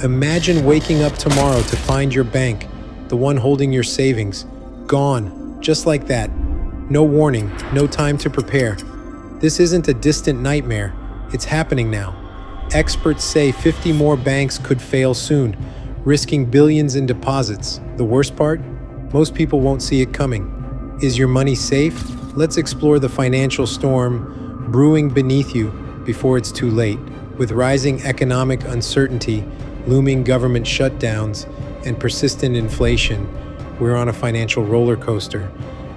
Imagine waking up tomorrow to find your bank, the one holding your savings, gone, just like that. No warning, no time to prepare. This isn't a distant nightmare, it's happening now. Experts say 50 more banks could fail soon, risking billions in deposits. The worst part? Most people won't see it coming. Is your money safe? Let's explore the financial storm brewing beneath you before it's too late. With rising economic uncertainty, looming government shutdowns, and persistent inflation, we're on a financial roller coaster,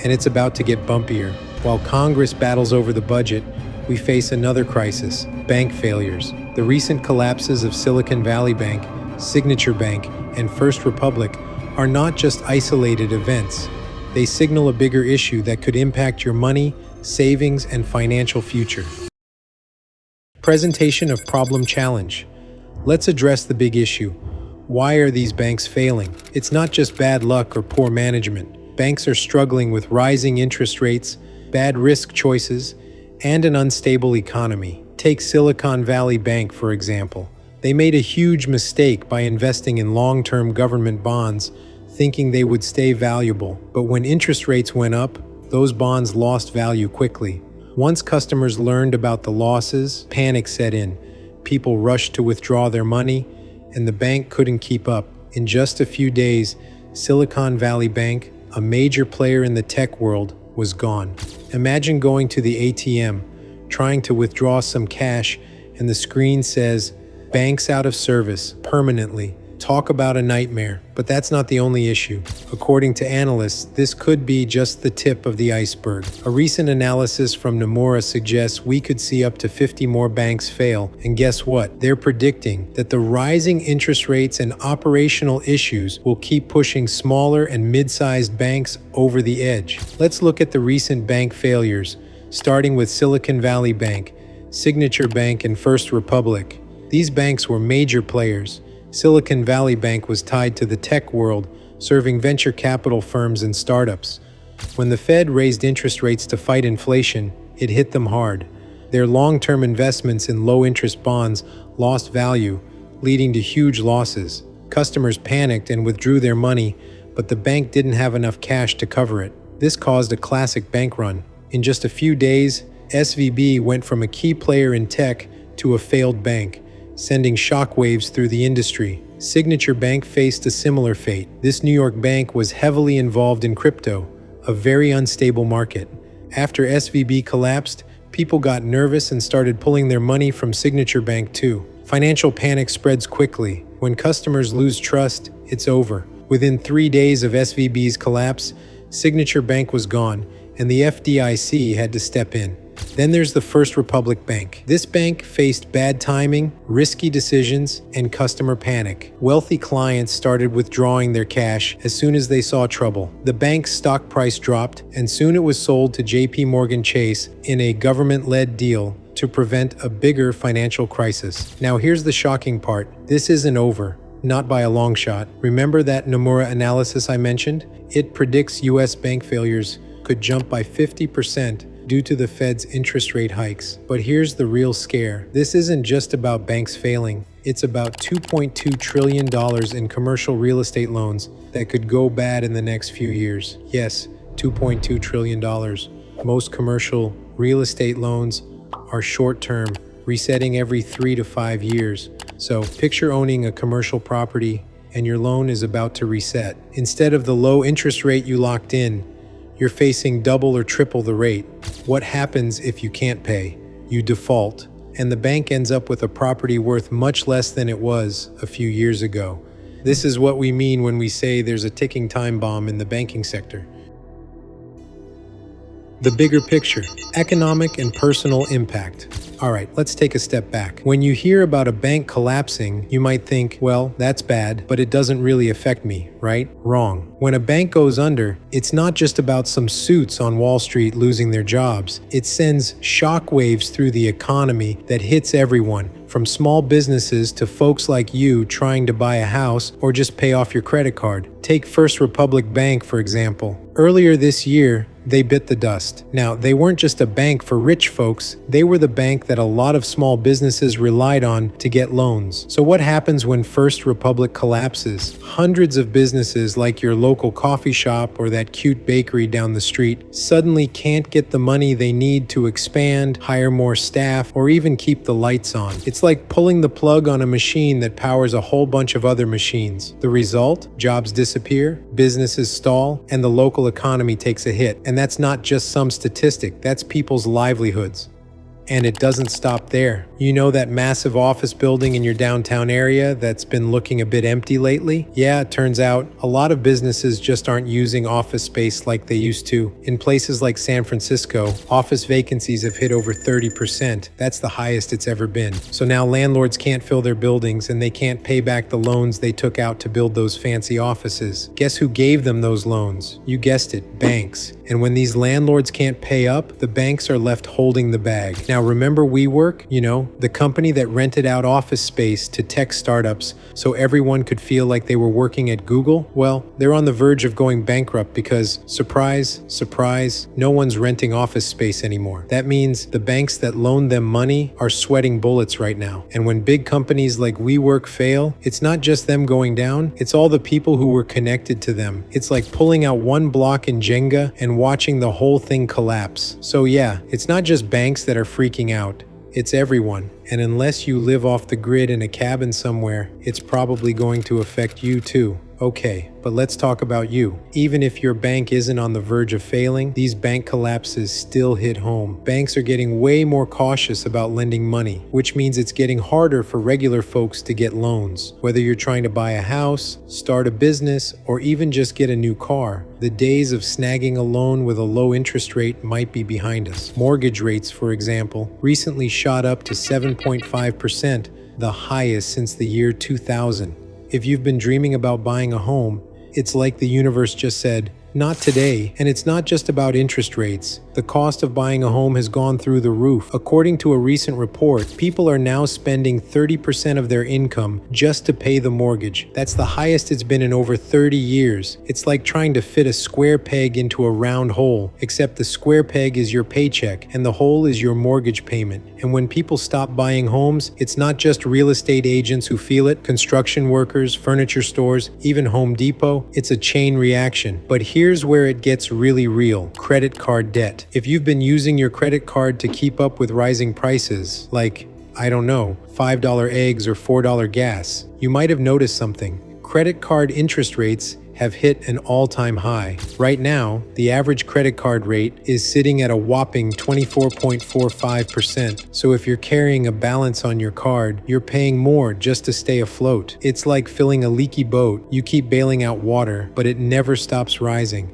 and it's about to get bumpier. While Congress battles over the budget, we face another crisis: bank failures. The recent collapses of Silicon Valley Bank, Signature Bank, and First Republic are not just isolated events. They signal a bigger issue that could impact your money, savings, and financial future. Presentation of problem challenge. Let's address the big issue. Why are these banks failing? It's not just bad luck or poor management. Banks are struggling with rising interest rates, bad risk choices, and an unstable economy. Take Silicon Valley Bank, for example. They made a huge mistake by investing in long-term government bonds, thinking they would stay valuable. But when interest rates went up, those bonds lost value quickly. Once customers learned about the losses, panic set in. People rushed to withdraw their money, and the bank couldn't keep up. In just a few days, Silicon Valley Bank, a major player in the tech world, was gone. Imagine going to the ATM, trying to withdraw some cash, and the screen says, "Bank's out of service, permanently." Talk about a nightmare, but that's not the only issue. According to analysts, this could be just the tip of the iceberg. A recent analysis from Nomura suggests we could see up to 50 more banks fail, and guess what? They're predicting that the rising interest rates and operational issues will keep pushing smaller and mid-sized banks over the edge. Let's look at the recent bank failures, starting with Silicon Valley Bank, Signature Bank, and First Republic. These banks were major players. Silicon Valley Bank was tied to the tech world, serving venture capital firms and startups. When the Fed raised interest rates to fight inflation, it hit them hard. Their long-term investments in low-interest bonds lost value, leading to huge losses. Customers panicked and withdrew their money, but the bank didn't have enough cash to cover it. This caused a classic bank run. In just a few days, SVB went from a key player in tech to a failed bank, sending shockwaves through the industry. Signature Bank faced a similar fate. This New York bank was heavily involved in crypto, a very unstable market. After SVB collapsed, people got nervous and started pulling their money from Signature Bank too. Financial panic spreads quickly. When customers lose trust, it's over. Within 3 days of SVB's collapse, Signature Bank was gone, and the FDIC had to step in. Then there's the First Republic Bank. This bank faced bad timing, risky decisions, and customer panic. Wealthy clients started withdrawing their cash as soon as they saw trouble. The bank's stock price dropped, and soon it was sold to JP Morgan Chase in a government-led deal to prevent a bigger financial crisis. Now here's the shocking part. This isn't over. Not by a long shot. Remember that Nomura analysis I mentioned? It predicts US bank failures could jump by 50% due to the Fed's interest rate hikes. But here's the real scare. This isn't just about banks failing. It's about $2.2 trillion in commercial real estate loans that could go bad in the next few years. Yes, $2.2 trillion. Most commercial real estate loans are short-term, resetting every 3 to 5 years. So picture owning a commercial property and your loan is about to reset. Instead of the low interest rate you locked in, you're facing double or triple the rate. What happens if you can't pay? You default, and the bank ends up with a property worth much less than it was a few years ago. This is what we mean when we say there's a ticking time bomb in the banking sector. The bigger picture, economic and personal impact. All right, let's take a step back. When you hear about a bank collapsing, you might think, well, that's bad, but it doesn't really affect me, right? Wrong. When a bank goes under, it's not just about some suits on Wall Street losing their jobs. It sends shockwaves through the economy that hits everyone, from small businesses to folks like you trying to buy a house or just pay off your credit card. Take First Republic Bank, for example. Earlier this year, they bit the dust. Now, they weren't just a bank for rich folks, they were the bank that a lot of small businesses relied on to get loans. So what happens when First Republic collapses? Hundreds of businesses like your local coffee shop or that cute bakery down the street suddenly can't get the money they need to expand, hire more staff, or even keep the lights on. It's like pulling the plug on a machine that powers a whole bunch of other machines. The result? Jobs disappear, businesses stall, and the local economy takes a hit. And that's not just some statistic, that's people's livelihoods. And it doesn't stop there. You know that massive office building in your downtown area that's been looking a bit empty lately? Yeah, it turns out a lot of businesses just aren't using office space like they used to. In places like San Francisco, office vacancies have hit over 30%. That's the highest it's ever been. So now landlords can't fill their buildings and they can't pay back the loans they took out to build those fancy offices. Guess who gave them those loans? You guessed it, banks. And when these landlords can't pay up, the banks are left holding the bag. Now remember WeWork? You know, the company that rented out office space to tech startups so everyone could feel like they were working at Google? Well, they're on the verge of going bankrupt because, surprise, surprise, no one's renting office space anymore. That means the banks that loaned them money are sweating bullets right now. And when big companies like WeWork fail, it's not just them going down, it's all the people who were connected to them. It's like pulling out one block in Jenga and watching the whole thing collapse. So yeah, it's not just banks that are freaking out. It's everyone. And unless you live off the grid in a cabin somewhere, it's probably going to affect you too. Okay, but let's talk about you. Even if your bank isn't on the verge of failing, these bank collapses still hit home. Banks are getting way more cautious about lending money, which means it's getting harder for regular folks to get loans. Whether you're trying to buy a house, start a business, or even just get a new car, the days of snagging a loan with a low interest rate might be behind us. Mortgage rates, for example, recently shot up to 7.5%, the highest since the year 2000. If you've been dreaming about buying a home, it's like the universe just said, not today. And it's not just about interest rates. The cost of buying a home has gone through the roof. According to a recent report, people are now spending 30% of their income just to pay the mortgage. That's the highest it's been in over 30 years. It's like trying to fit a square peg into a round hole, except the square peg is your paycheck and the hole is your mortgage payment. And when people stop buying homes, it's not just real estate agents who feel it, construction workers, furniture stores, even Home Depot. It's a chain reaction. But here's where it gets really real: credit card debt. If you've been using your credit card to keep up with rising prices, like, I don't know, $5 eggs or $4 gas, you might have noticed something. Credit card interest rates have hit an all-time high. Right now, the average credit card rate is sitting at a whopping 24.45%. So if you're carrying a balance on your card, you're paying more just to stay afloat. It's like filling a leaky boat. You keep bailing out water, but it never stops rising.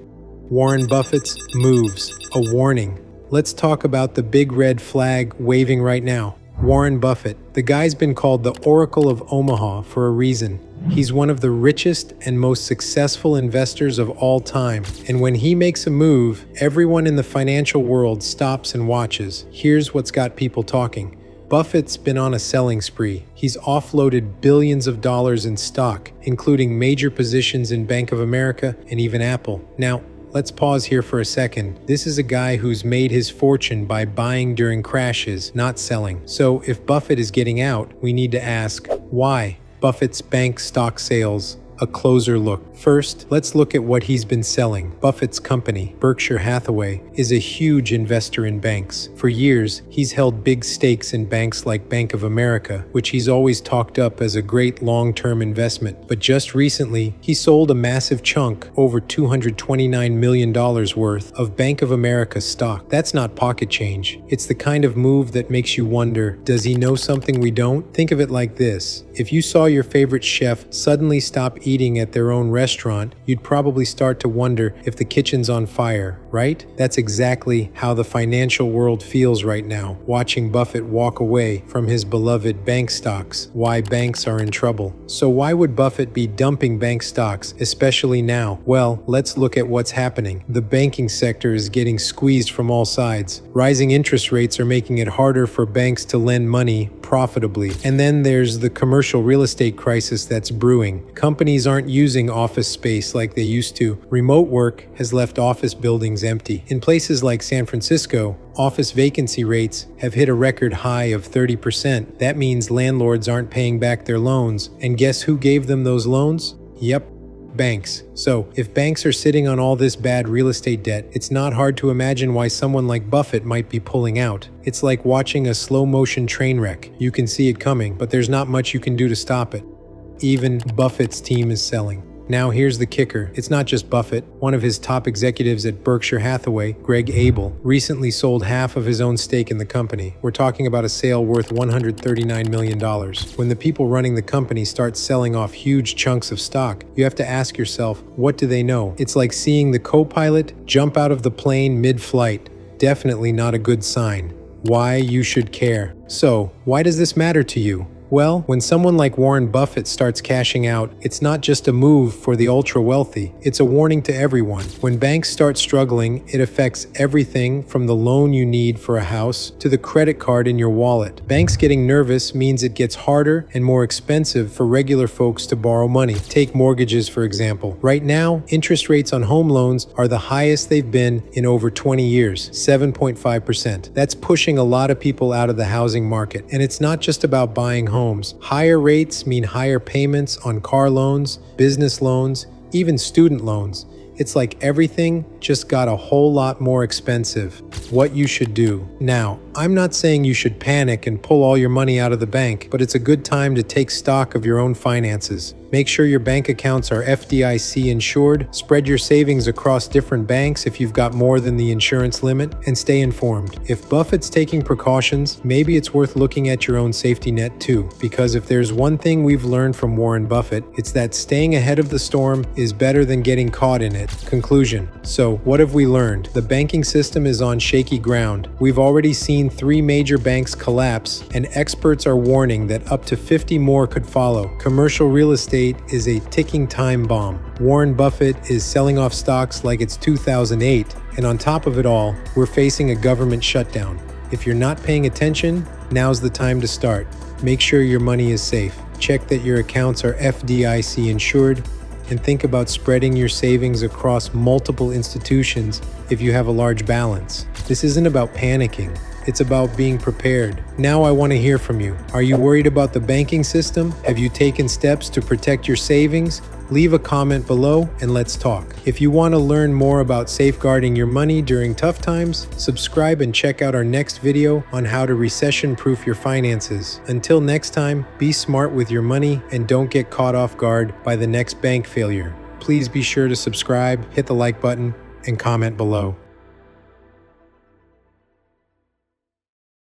Warren Buffett's moves, a warning. Let's talk about the big red flag waving right now. Warren Buffett. The guy's been called the Oracle of Omaha for a reason. He's one of the richest and most successful investors of all time. And when he makes a move, everyone in the financial world stops and watches. Here's what's got people talking. Buffett's been on a selling spree. He's offloaded billions of dollars in stock, including major positions in Bank of America and even Apple. Now, let's pause here for a second. This is a guy who's made his fortune by buying during crashes, not selling. So if Buffett is getting out, we need to ask, why? Buffett's bank stock sales. A closer look. First, let's look at what he's been selling. Buffett's company, Berkshire Hathaway, is a huge investor in banks. For years, he's held big stakes in banks like Bank of America, which he's always talked up as a great long-term investment. But just recently, he sold a massive chunk, over $229 million worth, of Bank of America stock. That's not pocket change. It's the kind of move that makes you wonder, does he know something we don't? Think of it like this. If you saw your favorite chef suddenly stop eating at their own restaurant, you'd probably start to wonder if the kitchen's on fire, right? That's exactly how the financial world feels right now, watching Buffett walk away from his beloved bank stocks. Why banks are in trouble. So why would Buffett be dumping bank stocks, especially now? Well, let's look at what's happening. The banking sector is getting squeezed from all sides. Rising interest rates are making it harder for banks to lend money profitably. And then there's the commercial real estate crisis that's brewing. Companies Companies aren't using office space like they used to. Remote work has left office buildings empty. In places like San Francisco, office vacancy rates have hit a record high of 30%. That means landlords aren't paying back their loans. And guess who gave them those loans? Yep, banks. So, if banks are sitting on all this bad real estate debt, it's not hard to imagine why someone like Buffett might be pulling out. It's like watching a slow-motion train wreck. You can see it coming, but there's not much you can do to stop it. Even Buffett's team is selling. Now here's the kicker. It's not just Buffett. One of his top executives at Berkshire Hathaway, Greg Abel, recently sold half of his own stake in the company. We're talking about a sale worth $139 million. When the people running the company start selling off huge chunks of stock, you have to ask yourself, what do they know? It's like seeing the co-pilot jump out of the plane mid-flight. Definitely not a good sign. Why you should care. So, why does this matter to you? Well, when someone like Warren Buffett starts cashing out, it's not just a move for the ultra-wealthy, it's a warning to everyone. When banks start struggling, it affects everything from the loan you need for a house to the credit card in your wallet. Banks getting nervous means it gets harder and more expensive for regular folks to borrow money. Take mortgages, for example. Right now, interest rates on home loans are the highest they've been in over 20 years, 7.5%. That's pushing a lot of people out of the housing market. And it's not just about buying homes. Higher rates mean higher payments on car loans, business loans, even student loans. It's like everything just got a whole lot more expensive. What you should do. Now, I'm not saying you should panic and pull all your money out of the bank, but it's a good time to take stock of your own finances. Make sure your bank accounts are FDIC insured, spread your savings across different banks if you've got more than the insurance limit, and stay informed. If Buffett's taking precautions, maybe it's worth looking at your own safety net too, because if there's one thing we've learned from Warren Buffett, it's that staying ahead of the storm is better than getting caught in it. Conclusion. So, what have we learned? The banking system is on shaky ground. We've already seen 3 major banks collapse, and experts are warning that up to 50 more could follow. Commercial real estate is a ticking time bomb. Warren Buffett is selling off stocks like it's 2008, and on top of it all, we're facing a government shutdown. If you're not paying attention, now's the time to start. Make sure your money is safe. Check that your accounts are FDIC insured, and think about spreading your savings across multiple institutions if you have a large balance. This isn't about panicking. It's about being prepared. Now I want to hear from you. Are you worried about the banking system? Have you taken steps to protect your savings? Leave a comment below and let's talk. If you want to learn more about safeguarding your money during tough times, subscribe and check out our next video on how to recession-proof your finances. Until next time, be smart with your money and don't get caught off guard by the next bank failure. Please be sure to subscribe, hit the like button, and comment below.